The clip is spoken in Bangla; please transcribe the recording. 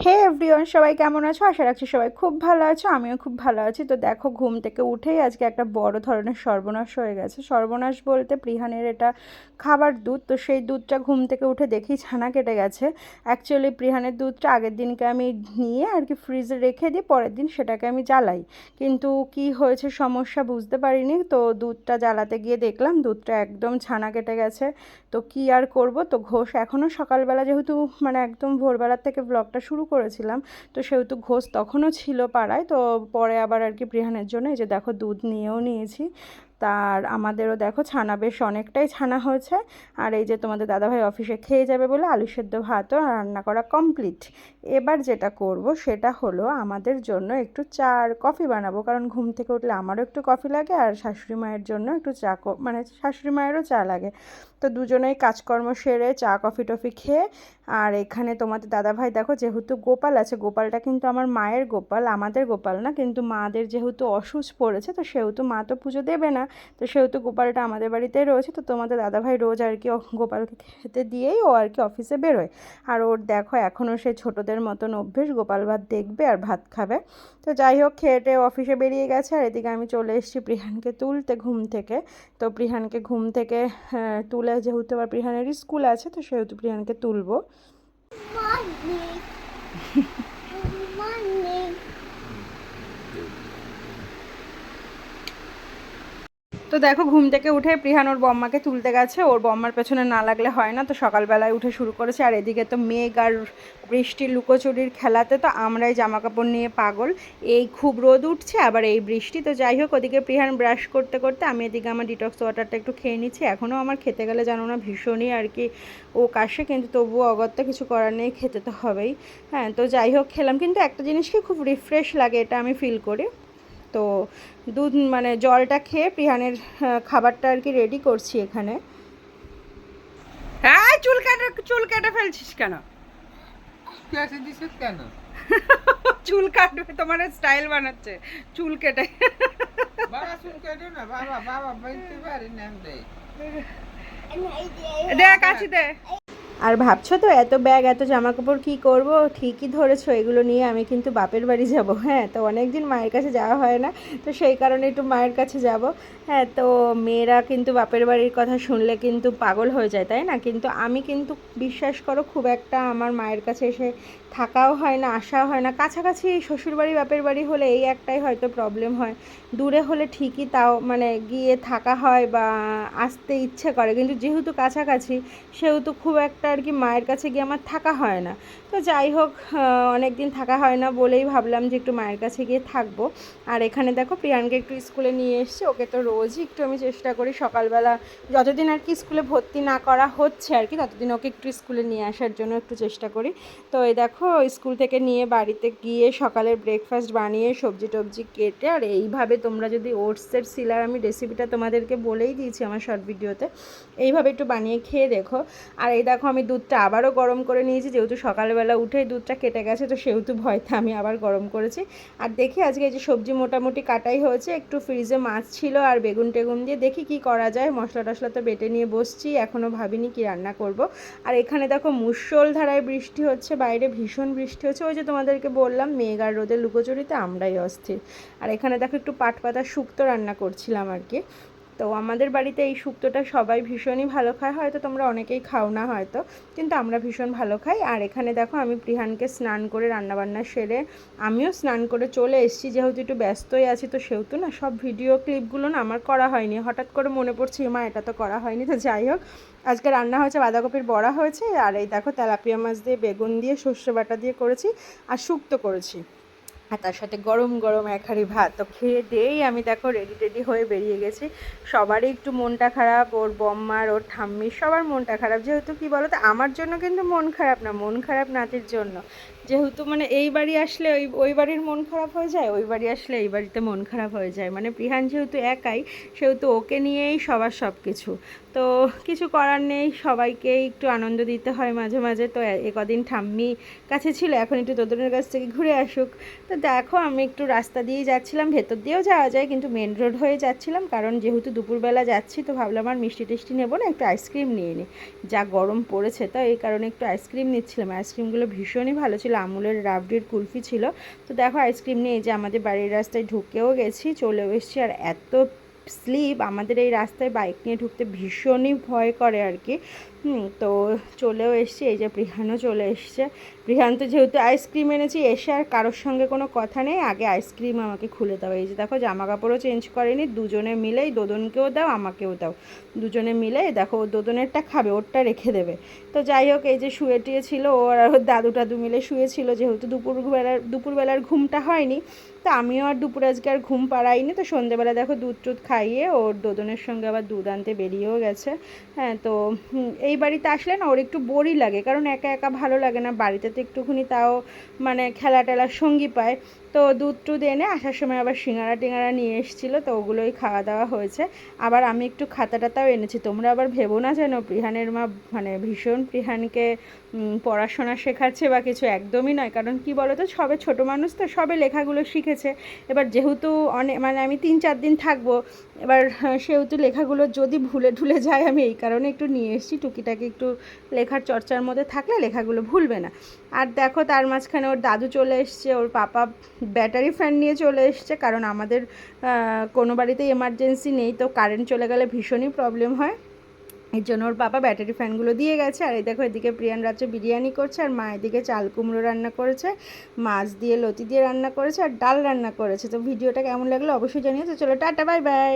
হে এভরিওয়ান, সবাই কেমন আছো? আশা রাখছি সবাই খুব ভালো আছো। আমিও খুব ভালো আছি। তো দেখো, ঘুম থেকে উঠেই আজকে একটা বড় ধরনের সর্বনাশ হয়ে গেছে। সর্বনাশ বলতে প্রিহানের এটা খাবার দুধ, তো সেই দুধটা ঘুম থেকে উঠে দেখি ছানা কেটে গেছে। অ্যাকচুয়ালি প্রিহানের দুধটা আগের দিনকে আমি নিয়ে আর কি ফ্রিজে রেখে দিই, পরের দিন সেটাকে আমি জ্বালাই। কিন্তু কি হয়েছে সমস্যা বুঝতে পারিনি, তো দুধটা জ্বালাতে গিয়ে দেখলাম দুধটা একদম ছানা কেটে গেছে। তো কি আর করব, তো ঘোষ এখনও সকালবেলা, যেহেতু মানে একদম ভোরবেলার থেকে ব্লগটা শুরু করেছিলাম, তো সেহেতু ঘোষ তখনও ছিল পাড়ায়। তো পরে আবার আর কি প্রিহানের জন্য এই যে দেখো দুধ নিয়েও নিয়েছি। তার আমাদেরও দেখো ছানা বেশ অনেকটাই ছানা হয়েছে। আর এই যে তোমাদের দাদাভাই অফিসে খেয়ে যাবে বলে আলু সেদ্ধ ভাতও রান্না করা কমপ্লিট। এবার যেটা করব সেটা হলো আমাদের জন্য একটু চা আর কফি বানাবো, কারণ ঘুম থেকে উঠলে আমারও একটু কফি লাগে আর শাশুড়ি মায়ের জন্য একটু চা, মানে শাশুড়ি মায়েরও চা লাগে। তো দুজনেই কাজকর্ম সেরে চা কফি টফি খেয়ে, আর এখানে তোমাদের দাদাভাই দেখো যেহেতু গোপাল আছে, গোপালটা কিন্তু আমার মায়ের গোপাল, আমাদের গোপাল না, কিন্তু মাদের যেহেতু অসুচ পড়েছে, তো সেহেতু মা তো পুজো দেবে না, তো সেহেতু গোপালটা আমাদের বাড়িতেই রয়েছে। তো তোমাদের দাদাভাই রোজ আর কি গোপালকে খেতে দিয়েই ও আর কি অফিসে বেরোয়। আর ওর দেখো এখনও সেই ছোটোদের মতন অভ্যেস, গোপাল ভাত দেখবে আর ভাত খাবে। তো যাই হোক, খেয়ে অফিসে বেরিয়ে গেছে। আর এদিকে আমি চলে এসেছি প্রিহানকে তুলতে ঘুম থেকে। তো প্রিহানকে ঘুম থেকে তুলে, যেহেতু আবার প্রিহানেরই স্কুল আছে, তো সেহেতু প্রিহানকে তুলবো। তো দেখো, ঘুম থেকে উঠে প্রিহান ওর বম্মাকে তুলতে গেছে, ওর বম্মার পেছনে না লাগলে হয় না, তো সকালবেলায় উঠে শুরু করেছে। আর এদিকে তো মেঘ আর বৃষ্টির লুকোচুরির খেলাতে তো আমরাই জামা কাপড় নিয়ে পাগল। এই খুব রোদ উঠছে, আবার এই বৃষ্টি। তো যাই হোক, ওদিকে প্রিহান ব্রাশ করতে করতে আমি এদিকে আমার ডিটক্স ওয়াটারটা একটু খেয়ে নিচ্ছি। এখনও আমার খেতে গেলে জানো না ভীষণই আর কি ও কাশে, কিন্তু তবুও অগত্যা কিছু করার নেই, খেতে তো হবেই। হ্যাঁ, তো যাই হোক খেলাম, কিন্তু একটা জিনিসকে খুব রিফ্রেশ লাগে, এটা আমি ফিল করি। তো দুধ মানে জলটা খেয়ে প্রিহানের খাবারটা আর কি রেডি করছি এখানে। হ্যাঁ, চুল কেটে ফেলছিস কেন? কেন? চুল কাটবে, তোমার স্টাইল বানাচ্ছে চুল কেটে। বাবা চুল কেটে না, বাবা বাবা বলতে পারি না দে কাছি দে। আর ভাবছো তো এত ব্যাগ এত জামা কাপড় কী করব? ঠিকই ধরেছো, এগুলো নিয়ে আমি কিন্তু বাপের বাড়ি যাব। হ্যাঁ, তো অনেক দিন মায়ের কাছে যাওয়া হয় না, তো সেই কারণে একটু মায়ের কাছে যাব। হ্যাঁ, তো মেয়েরা কিন্তু বাপের বাড়ির কথা শুনলে কিন্তু পাগল হয়ে যায়, তাই না? কিন্তু আমি কিন্তু বিশ্বাস করো খুব একটা আমার মায়ের কাছে এসে থাকাও হয় না, আসাও হয় না। কাছাকাছি শ্বশুরবাড়ি বাপের বাড়ি হলে এই একটাই হয়তো প্রবলেম হয়, দূরে হলে ঠিকই তাও মানে গিয়ে থাকা হয় বা আসতে ইচ্ছে করে, কিন্তু যেহেতু কাছাকাছি সেহেতু খুব একটা আর কি মায়ের কাছে গিয়ে আমার থাকা হয় না। তো যাই হোক, অনেক দিন থাকা হয় না বলেই ভাবলাম যে একটু মায়ের কাছে গিয়ে থাকবো। আর এখানে দেখো প্রিয়ানকে একটু স্কুলে নিয়ে এসেছি, ওকে তো রোজই একটু আমি চেষ্টা করি সকালবেলা, যতদিন আর কি স্কুলে ভর্তি না করা হচ্ছে আর কি, ততদিন ওকে একটু স্কুলে নিয়ে আসার জন্য একটু চেষ্টা করি। তো এই দেখো স্কুল থেকে নিয়ে বাড়িতে গিয়ে সকালের ব্রেকফাস্ট বানিয়ে সবজি টবজি কেটে, আর এইভাবে তোমরা যদি ওটসের সিলার, আমি রেসিপিটা তোমাদেরকে বলেই দিয়েছি আমার শর্ট ভিডিওতে, এইভাবে একটু বানিয়ে খেয়ে দেখো। আর এই দেখো আমি দুধটা আবারও গরম করে নিয়েছি, যেহেতু সকালবেলা উঠেই দুধটা কেটে গেছে, তো সেহেতু ভয়তে আমি আবার গরম করেছি। আর দেখি আজকে এই যে সবজি মোটামুটি কাটাই হয়েছে, একটু ফ্রিজে মাছ ছিল আর বেগুন টেগুন দিয়ে দেখি কি করা যায়। মশলা টশলা তো বেটে নিয়ে বসছি, এখনও ভাবিনি কি রান্না করব। আর এখানে দেখো মুষলধারায় বৃষ্টি হচ্ছে, বাইরে ভীষণ বৃষ্টি হচ্ছে। ওই যে তোমাদেরকে বললাম মেঘ আর রোদের লুকোচুরিতে আমরাই অস্থির। আর এখানে দেখো একটু পাট পাতা শুক্তো রান্না করছিলাম আর কি। তো আমাদের বাড়িতে এই শুক্তোটা সবাই ভীষণই ভালো খায়, হয়তো তোমরা অনেকেই খাও না হয়তো, কিন্তু আমরা ভীষণ ভালো খাই। আর এখানে দেখো আমি প্রিহানকে স্নান করে রান্নাবান্না সেরে আমিও স্নান করে চলে এসেছি, যেহেতু একটু ব্যস্তই আছি, তো সেহেতু না সব ভিডিও ক্লিপগুলো না আমার করা হয়নি, হঠাৎ করে মনে পড়ছে মা এটা তো করা হয়নি। তো যাই হোক, আজকে রান্না হয়েছে বাঁধাকপির বড়া হয়েছে, আর এই দেখো তেলাপিয়া মাছ দিয়ে বেগুন দিয়ে সর্ষে বাটা দিয়ে করেছি, আর শুক্তো করেছি, আর তার সাথে গরম গরম এক হাঁড়ি ভাত। তো খেয়ে দিয়েই আমি দেখো রেডি টেডি হয়ে বেরিয়ে গেছি। সবারই একটু মনটা খারাপ, ওর বম্মার, ওর ঠাম্মির, সবার মনটা খারাপ। যেহেতু কি বলো তো, আমার জন্য কিন্তু মন খারাপ না, মন খারাপ নাতির জন্য। যেহেতু মানে এই বাড়ি আসলে ওই বাড়ির মন খারাপ হয়ে যায়, ওই বাড়ি আসলে এই বাড়িতে মন খারাপ হয়ে যায়। মানে প্রিহান যেহেতু একাই, সেহেতু ওকে নিয়েই সবার সব কিছু। তো কিছু করার নেই, সবাইকেই একটু আনন্দ দিতে হয় মাঝে মাঝে। তো কদিন ঠাম্মি কাছে ছিল, এখন একটু তোদের কাছ থেকে ঘুরে আসুক। তো দেখো আমি একটু রাস্তা দিয়ে যাচ্ছিলাম, ভেতর দিয়েও যাওয়া যায় কিন্তু মেন রোড হয়ে যাচ্ছিলাম, কারণ যেহেতু দুপুরবেলা যাচ্ছি তো ভাবলাম আর মিষ্টি টিষ্টি নেবো না, একটু আইসক্রিম নিয়ে নিই, যা গরম পড়েছে তো এই কারণে একটু আইসক্রিম নিচ্ছিলাম। আইসক্রিমগুলো ভীষণই ভালো ছিল, আমুলের রাবড়ির কুলফি ছিল। তো দেখো আইসক্রিম নিয়ে যে আমাদের বাড়ির রাস্তায় ঢুকেও গেছি, চলেও এসেছি। আর এত স্লিপ, আমাদের এই রাস্তায় বাইক নিয়ে ঢুকতে ভীষণই ভয় করে আর কি। তো চলেও এসছি, এই যে প্রিহানও চলে এসছে। প্রিহান তো যেহেতু আইসক্রিম এনেছি, এসে আর কারোর সঙ্গে কোনো কথা নেই, আগে আইসক্রিম আমাকে খুলে দাও। এই যে দেখো জামা কাপড়ও চেঞ্জ করেনি, দুজনে মিলেই, দোদনকেও দাও আমাকেও দাও, দুজনে মিলে দেখো দোদনেরটা খাবে, ওরটা রেখে দেবে। তো যাই হোক, এই যে শুয়ে টিয়ে ছিল, ওর আর ওর দাদু টাদু মিলে শুয়েছিল, যেহেতু দুপুরবেলার ঘুমটা হয়নি। তো আমিও আর দুপুর আজকে আর ঘুম পাড়াইনি। তো সন্ধ্যেবেলা দেখো দুধ টুধ খাইয়ে ওর দোদনের সঙ্গে আবার দুধ আনতে বেরিয়েও গেছে। হ্যাঁ, তো এই বাড়িতে আসলে না ওর একটু বোরই লাগে, কারণ একা একা ভালো লাগে না, বাড়িতে তো একটুখানি তাও মানে খেলা টেলার সঙ্গী পায়। তো দুধ টুধ এনে আসার সময় আবার সিঙ্গারা টিঙ্গারা নিয়ে এসেছিলো, তো ওগুলোই খাওয়া দাওয়া হয়েছে। আবার আমি একটু খাতা টাতাও এনেছি, তোমরা আবার ভেবো না যেন প্রিহানের মা মানে ভীষণ প্রিহানকে পড়াশোনা শেখাচ্ছে বা কিছু, একদমই নয়। কারণ কি বলো তো, সবে ছোটো মানুষ তো, সবে লেখাগুলো শিখেছে। এবার যেহেতু অনেক মানে আমি 3-4 দিন থাকবো, এবার সেহেতু লেখাগুলো যদি ভুলে ঢুলে যায়, আমি এই কারণে একটু নিয়ে এসেছি, টুকিটাকি একটু লেখার চর্চার মধ্যে থাকলে লেখাগুলো ভুলবে না। আর দেখো তার মাঝখানে ওর দাদু চলে এসছে, ওর পাপা ব্যাটারি ফ্যান নিয়ে চলে এসছে, কারণ আমাদের কোনো বাড়িতেই এমার্জেন্সি নেই, তো কারেন্ট চলে গেলে ভীষণই প্রবলেম হয়, এর জন্য ওর বাবা ব্যাটারি ফ্যানগুলো দিয়ে গেছে। আর এই দেখো এদিকে প্রিয়ান রাত্রে বিরিয়ানি করছে, আর মা এদিকে চাল কুমড়ো রান্না করেছে, মাছ দিয়ে লতি দিয়ে রান্না করেছে, আর ডাল রান্না করেছে। তো ভিডিওটা কেমন লাগলো অবশ্যই জানিয়ে। তো চলো টাটা, বাই বাই।